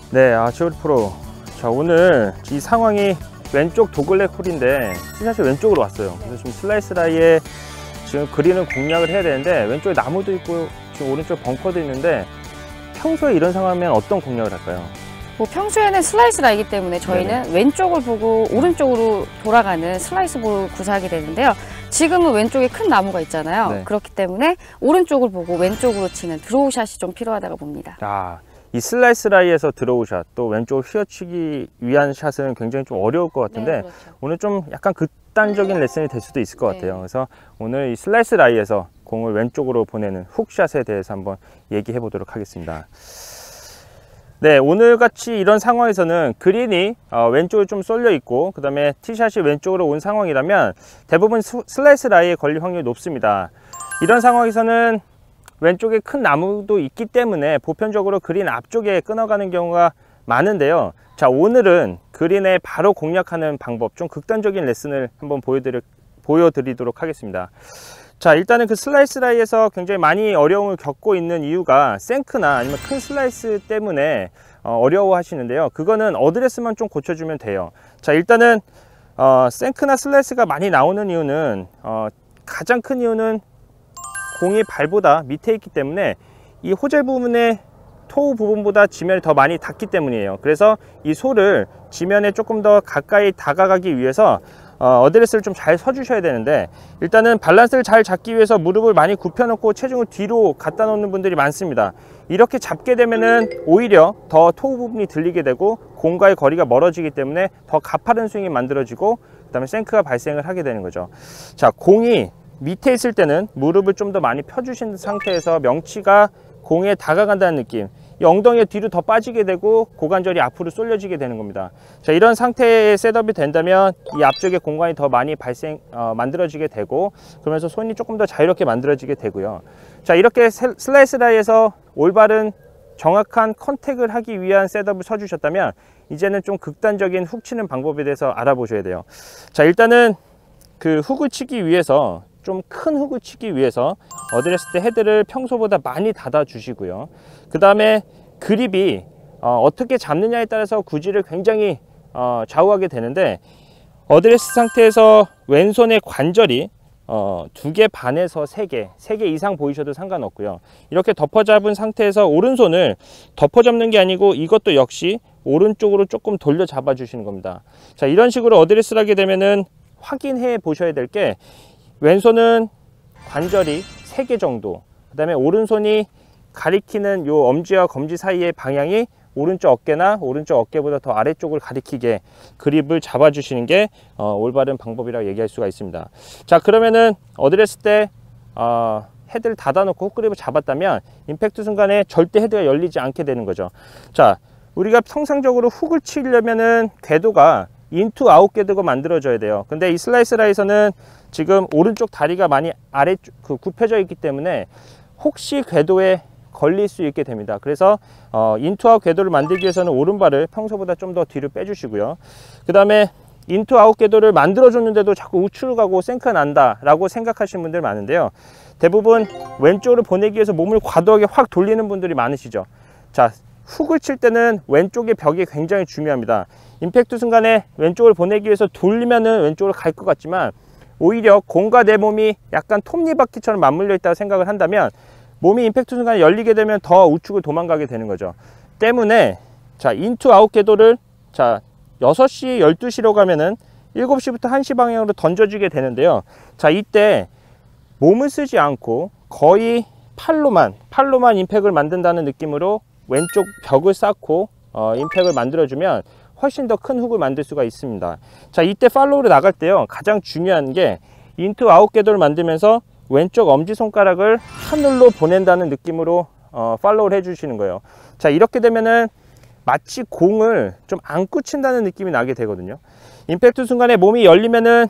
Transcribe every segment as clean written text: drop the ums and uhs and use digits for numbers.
네, 최우리 프로. 자, 오늘 이 상황이 왼쪽 도글렛 홀인데 사실 왼쪽으로 왔어요. 그래서 지금 슬라이스 라이에 지금 그린은 공략을 해야 되는데 왼쪽에 나무도 있고 지금 오른쪽 벙커도 있는데 평소에 이런 상황이면 어떤 공략을 할까요? 평소에는 슬라이스 라이기 때문에 저희는 네네. 왼쪽을 보고 오른쪽으로 돌아가는 슬라이스 볼을 구사하게 되는데요. 지금은 왼쪽에 큰 나무가 있잖아요. 네. 그렇기 때문에 오른쪽을 보고 왼쪽으로 치는 드로우 샷이 좀 필요하다고 봅니다. 이 슬라이스 라이에서 드로우 샷, 또 왼쪽을 휘어치기 위한 샷은 굉장히 좀 어려울 것 같은데 네, 그렇죠. 오늘 좀 약간 극단적인 레슨이 될 수도 있을 것 같아요. 네. 그래서 오늘 이 슬라이스 라이에서 공을 왼쪽으로 보내는 훅샷에 대해서 한번 얘기해 보도록 하겠습니다. 네, 오늘같이 이런 상황에서는 그린이 왼쪽에 좀 쏠려 있고 그 다음에 티샷이 왼쪽으로 온 상황이라면 대부분 슬라이스 라이에 걸릴 확률이 높습니다. 이런 상황에서는 왼쪽에 큰 나무도 있기 때문에 보편적으로 그린 앞쪽에 끊어가는 경우가 많은데요. 자, 오늘은 그린에 바로 공략하는 방법, 좀 극단적인 레슨을 한번 보여드리도록 하겠습니다. 자, 일단은 그 슬라이스 라이에서 굉장히 많이 어려움을 겪고 있는 이유가 생크나 아니면 큰 슬라이스 때문에 어려워 하시는데요. 그거는 어드레스만 좀 고쳐주면 돼요. 자, 일단은 생크나 슬라이스가 많이 나오는 이유는 가장 큰 이유는 공이 발보다 밑에 있기 때문에 이 호젤 부분의 토우 부분보다 지면이 더 많이 닿기 때문이에요. 그래서 이 솔을 지면에 조금 더 가까이 다가가기 위해서 어드레스를 좀 잘 서주셔야 되는데 일단은 밸런스를 잘 잡기 위해서 무릎을 많이 굽혀 놓고 체중을 뒤로 갖다 놓는 분들이 많습니다. 이렇게 잡게 되면은 오히려 더 토우 부분이 들리게 되고 공과의 거리가 멀어지기 때문에 더 가파른 스윙이 만들어지고 그 다음에 생크가 발생을 하게 되는 거죠. 자, 공이 밑에 있을 때는 무릎을 좀 더 많이 펴주신 상태에서 명치가 공에 다가간다는 느낌, 이 엉덩이가 뒤로 더 빠지게 되고 고관절이 앞으로 쏠려지게 되는 겁니다. 자, 이런 상태의 셋업이 된다면 이 앞쪽에 공간이 더 많이 만들어지게 되고 그러면서 손이 조금 더 자유롭게 만들어지게 되고요. 자, 이렇게 슬라이스 라이에서 올바른 정확한 컨택을 하기 위한 셋업을 서주셨다면 이제는 좀 극단적인 훅 치는 방법에 대해서 알아보셔야 돼요. 자, 일단은 그 훅을 치기 위해서 좀 큰 훅을 치기 위해서 어드레스 때 헤드를 평소보다 많이 닫아 주시고요. 그 다음에 그립이 어떻게 잡느냐에 따라서 구질을 굉장히 좌우하게 되는데 어드레스 상태에서 왼손의 관절이 2개 반에서 3개 이상 보이셔도 상관없고요. 이렇게 덮어 잡은 상태에서 오른손을 덮어 잡는 게 아니고 이것도 역시 오른쪽으로 조금 돌려 잡아 주시는 겁니다. 자, 이런 식으로 어드레스를 하게 되면은 확인해 보셔야 될 게 왼손은 관절이 3개 정도, 그 다음에 오른손이 가리키는 요 엄지와 검지 사이의 방향이 오른쪽 어깨나 오른쪽 어깨보다 더 아래쪽을 가리키게 그립을 잡아 주시는 게 올바른 방법이라고 얘기할 수가 있습니다. 자, 그러면은 어드레스 때 헤드를 닫아 놓고 훅그립을 잡았다면 임팩트 순간에 절대 헤드가 열리지 않게 되는 거죠. 자, 우리가 통상적으로 훅을 치려면은 궤도가 인투 아웃 궤도가 만들어져야 돼요. 근데 이 슬라이스 라이에서는 지금 오른쪽 다리가 많이 아래쪽 굽혀져 있기 때문에 혹시 궤도에 걸릴 수 있게 됩니다. 그래서 인투 아웃 궤도를 만들기 위해서는 오른발을 평소보다 좀 더 뒤로 빼주시고요. 그 다음에 인투 아웃 궤도를 만들어 줬는데도 자꾸 우측으로 가고 생크가 난다 라고 생각하시는 분들 많은데요. 대부분 왼쪽으로 보내기 위해서 몸을 과도하게 확 돌리는 분들이 많으시죠. 자, 훅을 칠 때는 왼쪽의 벽이 굉장히 중요합니다. 임팩트 순간에 왼쪽을 보내기 위해서 돌리면은 왼쪽으로 갈 것 같지만 오히려 공과 내 몸이 약간 톱니바퀴처럼 맞물려 있다고 생각을 한다면 몸이 임팩트 순간에 열리게 되면 더 우측을 도망가게 되는 거죠. 때문에 자, 인투 아웃 궤도를 자 6시 12시로 가면은 7시부터 1시 방향으로 던져주게 되는데요. 자, 이때 몸을 쓰지 않고 거의 팔로만 임팩을 만든다는 느낌으로 왼쪽 벽을 쌓고 임팩을 만들어주면 훨씬 더 큰 훅을 만들 수가 있습니다. 자, 이때 팔로우를 나갈 때요, 가장 중요한 게 인투 아웃 궤도를 만들면서 왼쪽 엄지손가락을 하늘로 보낸다는 느낌으로 팔로우를 해주시는 거예요. 자, 이렇게 되면은 마치 공을 좀 안고 친다는 느낌이 나게 되거든요. 임팩트 순간에 몸이 열리면은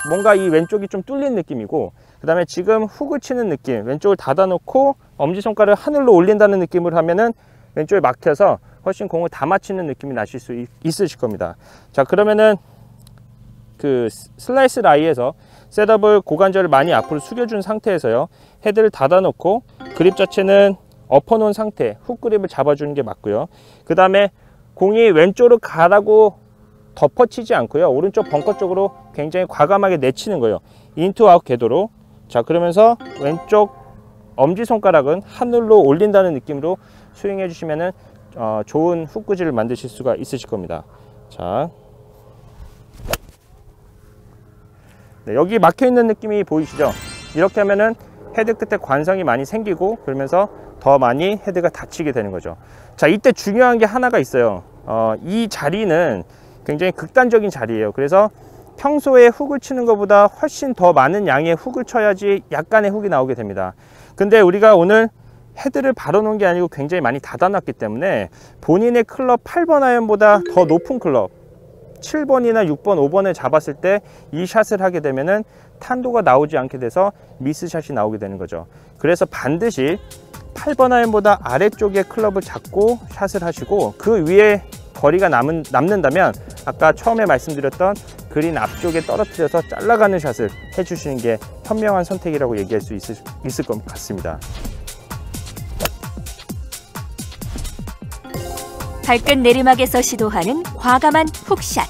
뭔가 이 왼쪽이 좀 뚫린 느낌이고, 그 다음에 지금 훅을 치는 느낌, 왼쪽을 닫아 놓고 엄지손가락을 하늘로 올린다는 느낌으로 하면은 왼쪽에 막혀서 훨씬 공을 다 맞히는 느낌이 나실 수 있으실 겁니다. 자, 그러면은 그 슬라이스 라이에서 셋업을 고관절을 많이 앞으로 숙여준 상태에서요, 헤드를 닫아 놓고 그립 자체는 엎어 놓은 상태, 훅 그립을 잡아주는 게 맞고요. 그 다음에 공이 왼쪽으로 가라고 덮어치지 않고요. 오른쪽 벙커 쪽으로 굉장히 과감하게 내치는 거예요. 인투 아웃 궤도로. 자, 그러면서 왼쪽 엄지손가락은 하늘로 올린다는 느낌으로 스윙해 주시면은 좋은 훅구질을 만드실 수가 있으실 겁니다. 자, 네, 여기 막혀 있는 느낌이 보이시죠? 이렇게 하면은 헤드 끝에 관성이 많이 생기고 그러면서 더 많이 헤드가 다치게 되는 거죠. 자, 이때 중요한 게 하나가 있어요. 이 자리는 굉장히 극단적인 자리예요. 그래서 평소에 훅을 치는 것보다 훨씬 더 많은 양의 훅을 쳐야지 약간의 훅이 나오게 됩니다. 근데 우리가 오늘 헤드를 바로 놓은 게 아니고 굉장히 많이 닫아놨기 때문에 본인의 클럽 8번 아이언보다 더 높은 클럽 7번이나 6번, 5번을 잡았을 때 이 샷을 하게 되면은 탄도가 나오지 않게 돼서 미스샷이 나오게 되는 거죠. 그래서 반드시 8번 아이언보다 아래쪽에 클럽을 잡고 샷을 하시고 그 위에 거리가 남는다면 아까 처음에 말씀드렸던 그린 앞쪽에 떨어뜨려서 잘라가는 샷을 해주시는 게 현명한 선택이라고 얘기할 수 있을 것 같습니다. 발끝 내리막에서 시도하는 과감한 훅샷.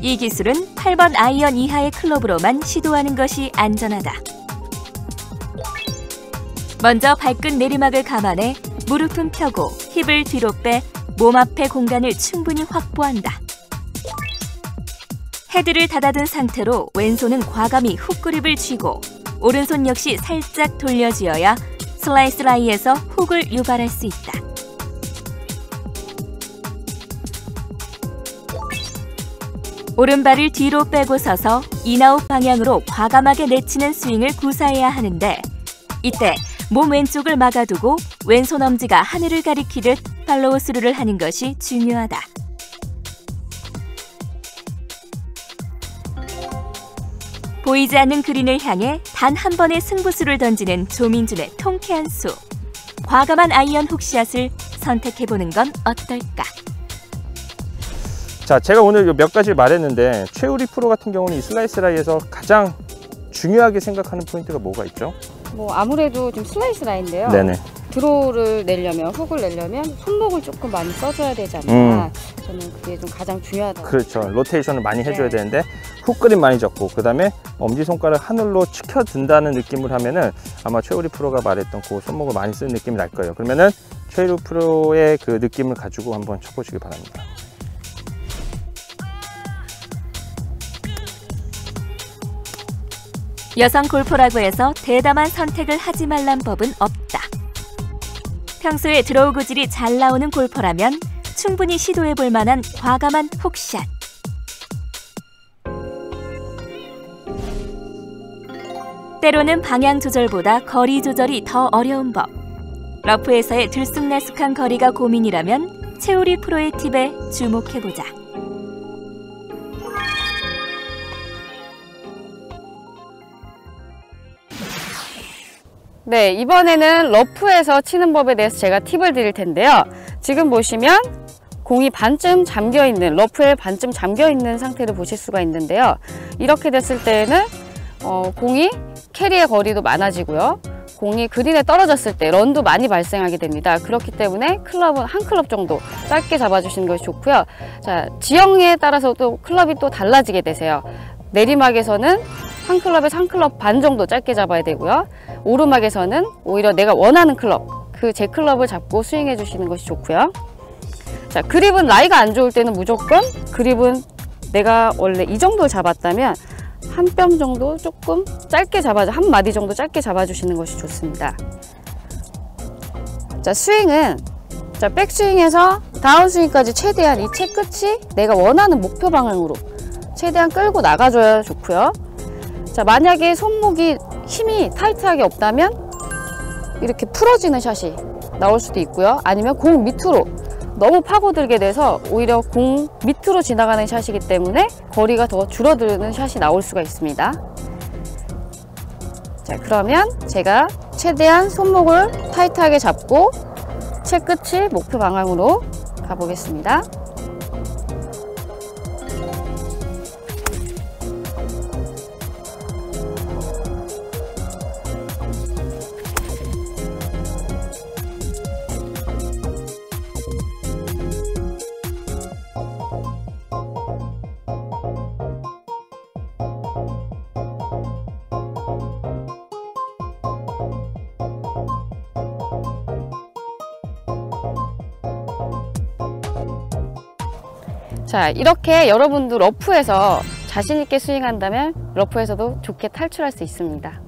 이 기술은 8번 아이언 이하의 클럽으로만 시도하는 것이 안전하다. 먼저 발끝 내리막을 감안해 무릎은 펴고 힙을 뒤로 빼 몸 앞의 공간을 충분히 확보한다. 헤드를 닫아둔 상태로 왼손은 과감히 훅 그립을 쥐고 오른손 역시 살짝 돌려쥐어야 슬라이스 라이에서 훅을 유발할 수 있다. 오른발을 뒤로 빼고 서서 인아웃 방향으로 과감하게 내치는 스윙을 구사해야 하는데 이때 몸 왼쪽을 막아두고 왼손 엄지가 하늘을 가리키듯 팔로우 스루를 하는 것이 중요하다. 보이지 않는 그린을 향해 단 한 번의 승부수를 던지는 조민준의 통쾌한 수. 과감한 아이언 훅샷을 선택해보는 건 어떨까? 자, 제가 오늘 몇 가지 말했는데 최우리 프로 같은 경우는 이 슬라이스 라이에서 가장 중요하게 생각하는 포인트가 뭐가 있죠? 뭐 아무래도 좀 슬라이스 라인인데요. 네네. 드로우를 내려면, 훅을 내려면 손목을 조금 많이 써줘야 되지 않나. 저는 그게 좀 가장 중요하다고. 그렇죠. 로테이션을 많이 해줘야 네. 되는데 훅 그립 많이 잡고 그 다음에 엄지손가락 하늘로 치켜든다는 느낌을 하면은 아마 최우리 프로가 말했던 그 손목을 많이 쓰는 느낌이 날 거예요. 그러면은 최우리 프로의 그 느낌을 가지고 한번 쳐보시기 바랍니다. 여성 골퍼라고 해서 대담한 선택을 하지 말란 법은 없다. 평소에 드로우 구질이 잘 나오는 골퍼라면 충분히 시도해볼 만한 과감한 훅샷. 때로는 방향 조절보다 거리 조절이 더 어려운 법. 러프에서의 들쑥날쑥한 거리가 고민이라면 최우리 프로의 팁에 주목해보자. 네, 이번에는 러프에서 치는 법에 대해서 제가 팁을 드릴 텐데요. 지금 보시면 공이 반쯤 잠겨있는, 러프에 반쯤 잠겨있는 상태를 보실 수가 있는데요. 이렇게 됐을 때에는 공이 캐리의 거리도 많아지고요. 공이 그린에 떨어졌을 때 런도 많이 발생하게 됩니다. 그렇기 때문에 클럽은 한 클럽 정도 짧게 잡아주시는 것이 좋고요. 자, 지형에 따라서 또 클럽이 또 달라지게 되세요. 내리막에서는 한 클럽에서 한 클럽 반 정도 짧게 잡아야 되고요. 오르막에서는 오히려 내가 원하는 클럽, 그 제 클럽을 잡고 스윙해 주시는 것이 좋고요. 자, 그립은 라이가 안 좋을 때는 무조건 그립은 내가 원래 이 정도를 잡았다면 한 뼘 정도 조금 짧게 한 마디 정도 짧게 잡아주시는 것이 좋습니다. 자, 스윙은 자, 백스윙에서 다운스윙까지 최대한 이 채 끝이 내가 원하는 목표 방향으로 최대한 끌고 나가줘야 좋고요. 자, 만약에 손목이 힘이 타이트하게 없다면 이렇게 풀어지는 샷이 나올 수도 있고요. 아니면 공 밑으로 너무 파고들게 돼서 오히려 공 밑으로 지나가는 샷이기 때문에 거리가 더 줄어드는 샷이 나올 수가 있습니다. 자, 그러면 제가 최대한 손목을 타이트하게 잡고 채 끝이 목표 방향으로 가보겠습니다. 자, 이렇게 여러분도 러프에서 자신 있게 스윙한다면 러프에서도 좋게 탈출할 수 있습니다.